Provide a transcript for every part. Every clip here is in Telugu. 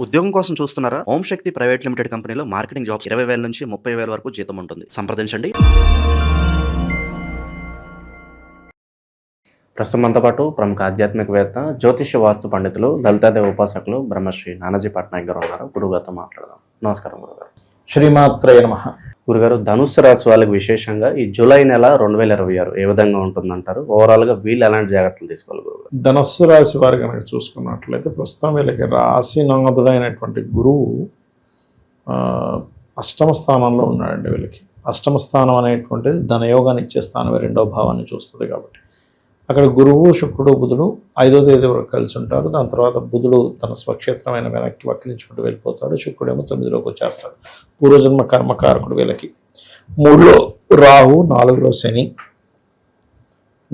ఉద్యోగం కోసం చూస్తున్నారా? ఓం శక్తి ప్రైవేట్ లిమిటెడ్ కంపెనీలో మార్కెటింగ్ జాబ్స్ 20,000 నుంచి 30,000 వరకు జీతం ఉంటుంది. సంప్రదించండి. ప్రస్తుతం మనతో పాటు ప్రముఖ ఆధ్యాత్మికవేత్త, జ్యోతిష్య వాస్తు పండితులు, లలితాదేవి ఉపాసకులు బ్రహ్మశ్రీ నానాజీ పట్నాయక్ గారు ఉన్నారు. గురుగారితో మాట్లాడదాం. నమస్కారం గురుగారు. శ్రీమాత్రయ నమః. గురుగారు, ధనుస్సు రాశి వాళ్ళకి విశేషంగా ఈ జూలై నెల 2026 ఏ విధంగా ఉంటుందంటారు? ఓవరాల్గా వీళ్ళు ఎలాంటి జాగ్రత్తలు తీసుకోవాలి గురుగారు? ధనస్సు రాశి వారు కనుక చూసుకున్నట్లయితే ప్రస్తుతం వీళ్ళకి రాశినాథుడైనటువంటి గురువు అష్టమ స్థానంలో ఉన్నాడండి. వీళ్ళకి అష్టమ స్థానం అనేటువంటిది ధనయోగాన్ని ఇచ్చే స్థానం, రెండవ భావాన్ని చూస్తుంది. కాబట్టి అక్కడ గురువు, శుక్రుడు, బుధుడు 5వ తేదీ వరకు కలిసి ఉంటారు. దాని తర్వాత బుధుడు తన స్వక్షేత్రమైన వెనక్కి వక్రించుకుంటూ వెళ్ళిపోతాడు. శుక్రుడేమో 9లోకి వచ్చేస్తాడు. పూర్వజన్మ కర్మకారకుడు వీళ్ళకి. 3లో రాహు, 4లో శని.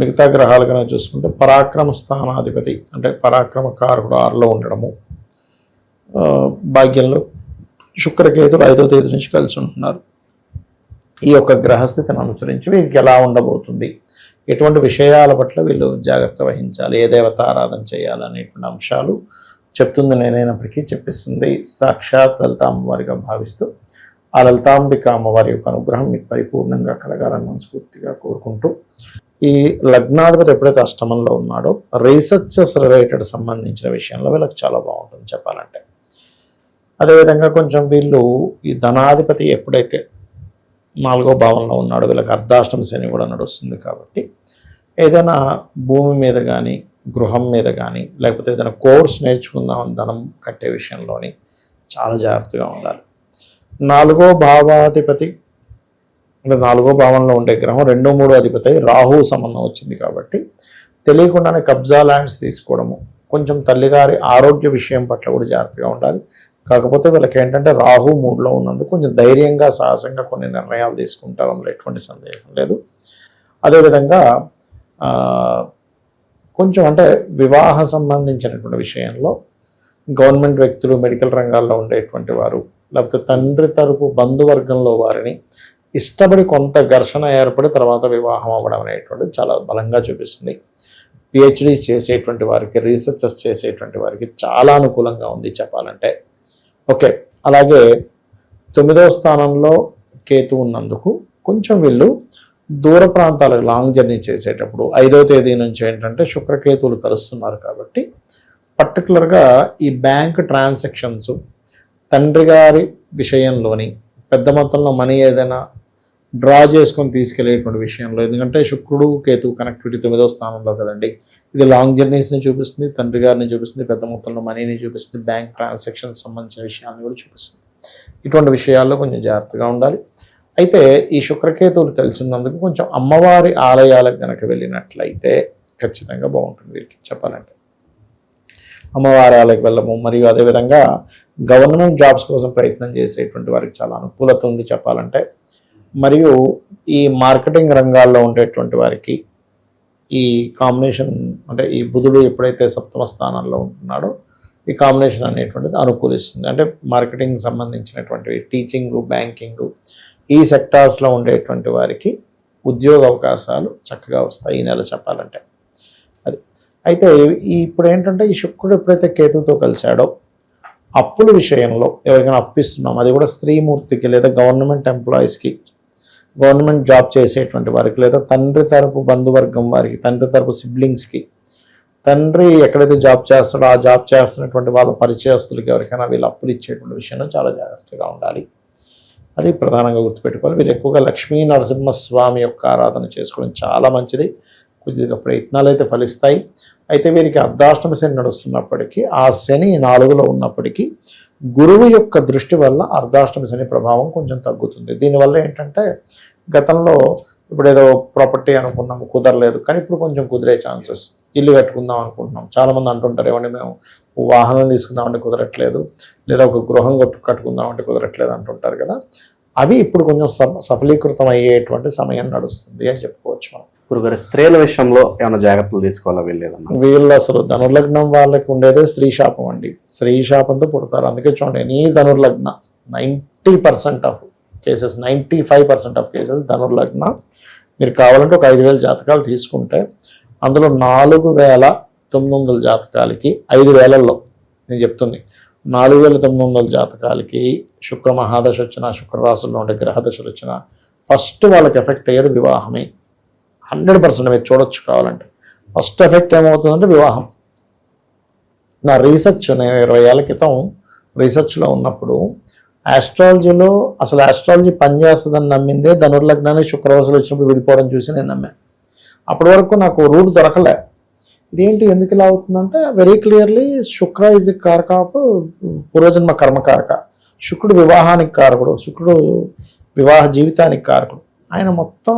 మిగతా గ్రహాలు కనుక చూసుకుంటే పరాక్రమ స్థానాధిపతి అంటే పరాక్రమకారకుడు 6లో ఉండడము, భాగ్యంలో శుక్రకేతులు 5వ తేదీ నుంచి కలిసి ఉంటున్నారు. ఈ యొక్క గ్రహస్థితిని అనుసరించి వీరికి ఎలా ఉండబోతుంది, ఎటువంటి విషయాల పట్ల వీళ్ళు జాగ్రత్త వహించాలి, ఏ దేవత ఆరాధన చేయాలనేటువంటి అంశాలు చెప్తుంది. నేనైనప్పటికీ చెప్పిస్తుంది సాక్షాత్ లలిత అమ్మవారిగా భావిస్తూ ఆ లలితాంబిక అమ్మవారి యొక్క అనుగ్రహం మీకు పరిపూర్ణంగా కలగాలని మనస్ఫూర్తిగా కోరుకుంటూ, ఈ లగ్నాధిపతి ఎప్పుడైతే అష్టమంలో ఉన్నాడో రీసెర్చెస్ రిలేటెడ్ సంబంధించిన విషయంలో వీళ్ళకి చాలా బాగుంటుంది చెప్పాలంటే. అదేవిధంగా కొంచెం వీళ్ళు ఈ ధనాధిపతి ఎప్పుడైతే 4వ భావంలో ఉన్నాడో వీళ్ళకి అర్ధాష్టమ శని కూడా నడుస్తుంది. కాబట్టి ఏదైనా భూమి మీద కానీ, గృహం మీద కానీ, లేకపోతే ఏదైనా కోర్స్ నేర్చుకుందామని ధనం కట్టే విషయంలోని చాలా జాగ్రత్తగా ఉండాలి. 4వ భావాధిపతి అంటే 4వ భావంలో ఉండే గ్రహం 2, 3 అధిపతి రాహు సంబంధం వచ్చింది. కాబట్టి తెలియకుండానే కబ్జా ల్యాండ్స్ తీసుకోవడము, కొంచెం తల్లిగారి ఆరోగ్య విషయం పట్ల కూడా జాగ్రత్తగా ఉండాలి. కాకపోతే వీళ్ళకి ఏంటంటే రాహు 3లో ఉన్నందుకు కొంచెం ధైర్యంగా, సాహసంగా కొన్ని నిర్ణయాలు తీసుకుంటారు, అందులో ఎటువంటి సందేహం లేదు. అదేవిధంగా కొంచెం అంటే వివాహ సంబంధించినటువంటి విషయంలో గవర్నమెంట్ వ్యక్తులు, మెడికల్ రంగాల్లో ఉండేటువంటి వారు, లేకపోతే తండ్రి తరపు బంధువర్గంలో వారిని ఇష్టపడి కొంత ఘర్షణ ఏర్పడి తర్వాత వివాహం అవ్వడం అనేటువంటిది చాలా బలంగా చూపిస్తుంది. పిహెచ్డీ చేసేటువంటి వారికి, రీసెర్చెస్ చేసేటువంటి వారికి చాలా అనుకూలంగా ఉంది చెప్పాలంటే. ఓకే, అలాగే 9వ స్థానంలో కేతు ఉన్నందుకు కొంచెం వీళ్ళు దూర ప్రాంతాలకు లాంగ్ జర్నీ చేసేటప్పుడు 5వ తేదీ నుంచి ఏంటంటే శుక్రకేతువులు కలుస్తున్నారు. కాబట్టి పర్టికులర్గా ఈ బ్యాంక్ ట్రాన్సాక్షన్స్, తండ్రి గారి విషయంలోని పెద్ద మొత్తంలో మనీ ఏదైనా డ్రా చేసుకొని తీసుకెళ్లేటువంటి విషయంలో, ఎందుకంటే శుక్రుడు కేతు కనెక్టివిటీ 9వ స్థానంలో కదండి, ఇది లాంగ్ జర్నీస్ని చూపిస్తుంది, తండ్రి గారిని చూపిస్తుంది, పెద్ద మొత్తంలో మనీని చూపిస్తుంది, బ్యాంక్ ట్రాన్సాక్షన్స్ సంబంధించిన విషయాలను కూడా చూపిస్తుంది. ఇటువంటి విషయాల్లో కొంచెం జాగ్రత్తగా ఉండాలి. అయితే ఈ శుక్రకేతువులు కలిసి ఉన్నందుకు కొంచెం అమ్మవారి ఆలయాలకు కనుక వెళ్ళినట్లయితే ఖచ్చితంగా బాగుంటుంది వీరికి చెప్పాలంటే. అమ్మవారి ఆలయకు వెళ్ళము, మరియు అదేవిధంగా గవర్నమెంట్ జాబ్స్ కోసం ప్రయత్నం చేసేటువంటి వారికి చాలా అనుకూలత ఉంది చెప్పాలంటే. మరియు ఈ మార్కెటింగ్ రంగాల్లో ఉండేటువంటి వారికి ఈ కాంబినేషన్ అంటే ఈ బుధుడు ఎప్పుడైతే 7వ స్థానంలో ఉంటున్నాడో ఈ కాంబినేషన్ అనేటువంటిది అనుకూలిస్తుంది. అంటే మార్కెటింగ్ సంబంధించినటువంటి టీచింగు, బ్యాంకింగు, ఈ సెక్టార్స్లో ఉండేటువంటి వారికి ఉద్యోగ అవకాశాలు చక్కగా వస్తాయి ఈ నెల చెప్పాలంటే. అది అయితే ఇప్పుడు ఏంటంటే ఈ శుక్రుడు ఎప్పుడైతే కేతువుతో కలిశాడో అప్పుల విషయంలో ఎవరికైనా అప్పిస్తున్నాం, అది కూడా స్త్రీమూర్తికి లేదా గవర్నమెంట్ ఎంప్లాయీస్కి, గవర్నమెంట్ జాబ్ చేసేటువంటి వారికి, లేదా తండ్రి తరపు బంధువర్గం వారికి, తండ్రి తరపు సిబ్లింగ్స్కి, తండ్రి ఎక్కడైతే జాబ్ చేస్తాడో ఆ జాబ్ చేస్తున్నటువంటి వాళ్ళ పరిచయస్తులకి ఎవరికైనా వీళ్ళు అప్పులు ఇచ్చేటువంటి విషయంలో చాలా జాగ్రత్తగా ఉండాలి. అది ప్రధానంగా గుర్తుపెట్టుకోవాలి. వీళ్ళు ఎక్కువగా లక్ష్మీ నరసింహస్వామి యొక్క ఆరాధన చేసుకోవడం చాలా మంచిది. కొద్దిగా ప్రయత్నాలు అయితే ఫలిస్తాయి. అయితే వీరికి అర్ధాష్టమ శని నడుస్తున్నప్పటికీ, ఆ శని 4లో ఉన్నప్పటికీ గురువు యొక్క దృష్టి వల్ల అర్ధాష్టమ శని ప్రభావం కొంచెం తగ్గుతుంది. దీనివల్ల ఏంటంటే గతంలో ఇప్పుడు ఏదో ప్రాపర్టీ అనుకున్నాము కుదరలేదు, కానీ ఇప్పుడు కొంచెం కుదిరే ఛాన్సెస్, ఇల్లు కట్టుకుందాం అనుకుంటున్నాం, చాలామంది అంటుంటారు ఏమంటే మేము వాహనం తీసుకుందామంటే కుదరట్లేదు, లేదా ఒక గృహం కట్టుకుందామంటే కుదరట్లేదు అంటుంటారు కదా. అవి ఇప్పుడు కొంచెం సఫలీకృతం అయ్యేటువంటి సమయం నడుస్తుంది అని చెప్పుకోవచ్చు మనం. గురుగారు, స్త్రీల విషయంలో ఏమైనా జాగ్రత్తలు తీసుకోవాలా వీళ్ళేదన్నా? వీళ్ళు అసలు ధనుర్లగ్నం వాళ్ళకి ఉండేదే స్త్రీ శాపం అండి. స్త్రీ శాపంతో పుడతారు. అందుకే చూడండి, నీ ధనుర్లగ్న 90% ఆఫ్ కేసెస్, 95% ఆఫ్ కేసెస్ ధనుర్లగ్న. మీరు కావాలంటే ఒక 5,000 జాతకాలు తీసుకుంటే అందులో 4,900 జాతకాలకి 5,000లో నేను చెప్తుంది 4900 జాతకాలకి శుక్ర మహాదశ వచ్చినా, శుక్రరాశుల్లో ఉండే గ్రహదశలు వచ్చినా ఫస్ట్ వాళ్ళకి ఎఫెక్ట్ అయ్యేది వివాహమే. 100% మీరు చూడొచ్చు కావాలంటే. ఫస్ట్ ఎఫెక్ట్ ఏమవుతుందంటే వివాహం. నా రీసెర్చ్, నేను 20 ఏళ్ల క్రితం రీసెర్చ్లో ఉన్నప్పుడు ఆస్ట్రాలజీలో అసలు ఆస్ట్రాలజీ పనిచేస్తుందని నమ్మిందే ధనుర్లగ్నానికి శుక్రవాసులు వచ్చినప్పుడు విడిపోవడం చూసి నేను నమ్మాను. అప్పటి వరకు నాకు రూట్ దొరకలే. ఇదేంటి ఎందుకు ఇలా అవుతుందంటే very clearly Shukra is the కారక ఆఫ్ పూర్వజన్మ కర్మకారక. శుక్రుడు వివాహానికి కారకుడు, శుక్రుడు వివాహ జీవితానికి కారకుడు. ఆయన మొత్తం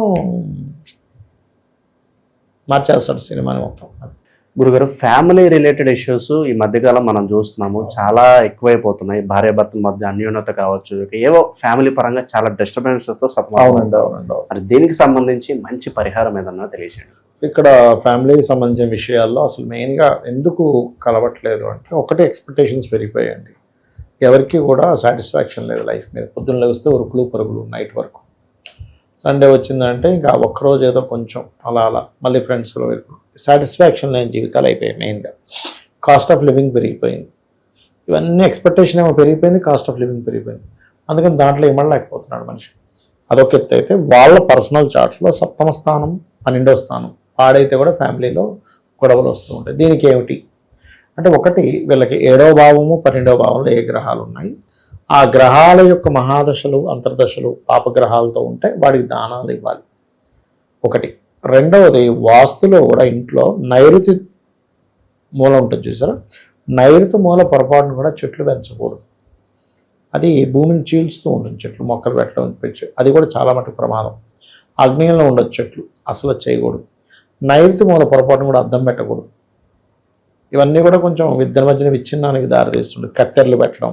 మార్చేస్తాడు సినిమాని మొత్తం. గురుగారు, ఫ్యామిలీ రిలేటెడ్ ఇష్యూస్ ఈ మధ్యకాలం మనం చూస్తున్నాము, చాలా ఎక్కువైపోతున్నాయి. భార్యాభర్తల మధ్య అన్యోన్యత కావచ్చు, ఏవో ఫ్యామిలీ పరంగా చాలా డిస్టర్బెన్సెస్తో అవునండి. మరి దీనికి సంబంధించి మంచి పరిహారం ఏదన్నా తెలియజేయండి. ఇక్కడ ఫ్యామిలీకి సంబంధించిన విషయాల్లో అసలు మెయిన్గా ఎందుకు కలవట్లేదు అంటే, ఒకటి ఎక్స్పెక్టేషన్స్ పెరిగిపోయాయండి. ఎవరికి కూడా సాటిస్ఫాక్షన్ లేదు లైఫ్ మీద. పొద్దున్న లేస్తే ఉరుకులు పరుగులు నైట్ వరకు. సండే వచ్చిందంటే ఇంకా ఒక్కరోజు ఏదో కొంచెం అలా మళ్ళీ ఫ్రెండ్స్లో వెళ్ళిపోయి సాటిస్ఫాక్షన్ లేని జీవితాలు అయిపోయాయి. మెయిన్గా కాస్ట్ ఆఫ్ లివింగ్ పెరిగిపోయింది. ఇవన్నీ ఎక్స్పెక్టేషన్ ఏమో పెరిగిపోయింది, కాస్ట్ ఆఫ్ లివింగ్ పెరిగిపోయింది. అందుకని దాంట్లో ఇమ్మడలేకపోతున్నాడు మనిషి. అదొక ఎత్తు అయితే, వాళ్ళ పర్సనల్ చార్ట్స్లో 7వ స్థానం 12వ స్థానం పాడైతే కూడా ఫ్యామిలీలో గొడవలు వస్తూ ఉంటాయి. దీనికి ఏమిటి అంటే, ఒకటి వీళ్ళకి 7వ భావము 12వ భావంలో ఏ గ్రహాలు ఉన్నాయి, ఆ గ్రహాల యొక్క మహాదశలు అంతర్దశలు పాపగ్రహాలతో ఉంటే వాడికి దానాలు ఇవ్వాలి ఒకటి. రెండవది, వాస్తులో కూడా ఇంట్లో నైరుతి మూల ఉంటుంది చూసారా, నైరుతి మూల పొరపాటును కూడా చెట్లు పెంచకూడదు. అది భూమిని చీల్చుతూ ఉంటుంది చెట్లు, మొక్కలు పెట్టడం పెంచు, అది కూడా చాలా మటుకు ప్రమాదం. ఆగ్నేయంలో ఉండొచ్చు చెట్లు, అసలు చేయకూడదు. నైరుతి మూల పొరపాటును కూడా అద్దం పెట్టకూడదు. ఇవన్నీ కూడా కొంచెం ఇద్దరి మధ్యన విచ్ఛిన్నానికి దారితీస్తుంది. కత్తెరలు పెట్టడం,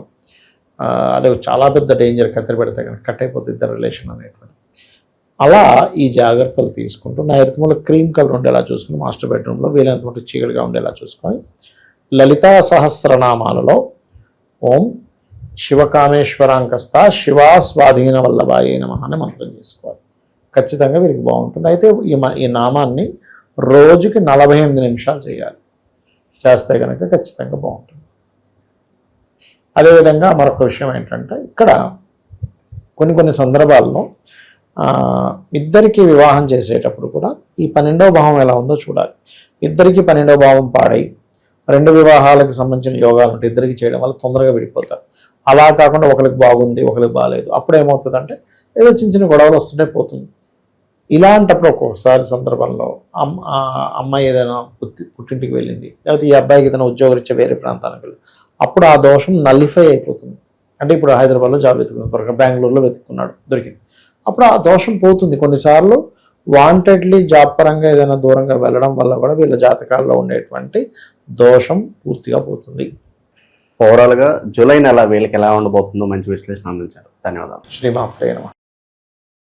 అదే చాలా పెద్ద డేంజర్. కత్తెర పెడితే కనుక కట్ అయిపోతుంది ఇద్దరు రిలేషన్ అనేటువంటి. అలా ఈ జాగ్రత్తలు తీసుకుంటూ నైరుతి మూల క్రీమ్ కలర్ ఉండేలా చూసుకుని, మాస్టర్ బెడ్రూమ్లో వీలైనంత చీకటిగా ఉండేలా చూసుకొని, లలితా సహస్రనామాలలో ఓం శివకామేశ్వరాంకస్త శివా స్వాధీన వల్లభాయ నమః అనే మంత్రం చేసుకోవాలి. ఖచ్చితంగా వీరికి బాగుంటుంది. అయితే ఈ నామాన్ని రోజుకి 48 నిమిషాలు చేయాలి. చేస్తే కనుక ఖచ్చితంగా బాగుంటుంది. అదేవిధంగా మరొక విషయం ఏంటంటే, ఇక్కడ కొన్ని సందర్భాల్లో ఇద్దరికి వివాహం చేసేటప్పుడు కూడా ఈ 12వ భావం ఎలా ఉందో చూడాలి. ఇద్దరికి 12వ భావం పాడై 2 వివాహాలకు సంబంధించిన యోగాలు ఉంటే ఇద్దరికి చేయడం వల్ల తొందరగా విడిపోతారు. అలా కాకుండా ఒకరికి బాగుంది ఒకరికి బాగాలేదు, అప్పుడు ఏమవుతుందంటే ఏదో చిన్న గొడవలు వస్తుంటే పోతుంది. ఇలాంటప్పుడు ఒక్కొక్కసారి సందర్భంలో అమ్మాయి ఏదైనా పుట్టింటికి వెళ్ళింది, లేకపోతే ఈ అబ్బాయికి ఏదైనా ఉద్యోగరీత్యా వేరే ప్రాంతానికి వెళ్ళి, అప్పుడు ఆ దోషం నల్లిఫై అయిపోతుంది. అంటే ఇప్పుడు హైదరాబాద్లో జాబ్ వెతుకున్నాడు, త్వరగా బెంగళూరులో వెతుక్కున్నాడు, దొరికింది, అప్పుడు ఆ దోషం పోతుంది. కొన్నిసార్లు వాంటెడ్లీ జాబ్ పరంగా ఏదైనా దూరంగా వెళ్ళడం వల్ల కూడా వీళ్ళ జాతకాల్లో ఉండేటువంటి దోషం పూర్తిగా పోతుంది. ఓవరాల్గా జూలై నెల వీళ్ళకి ఎలా ఉండబోతుందో మంచి విశ్లేషణ అందించారు. ధన్యవాదాలు. శ్రీమాత్రే నమః.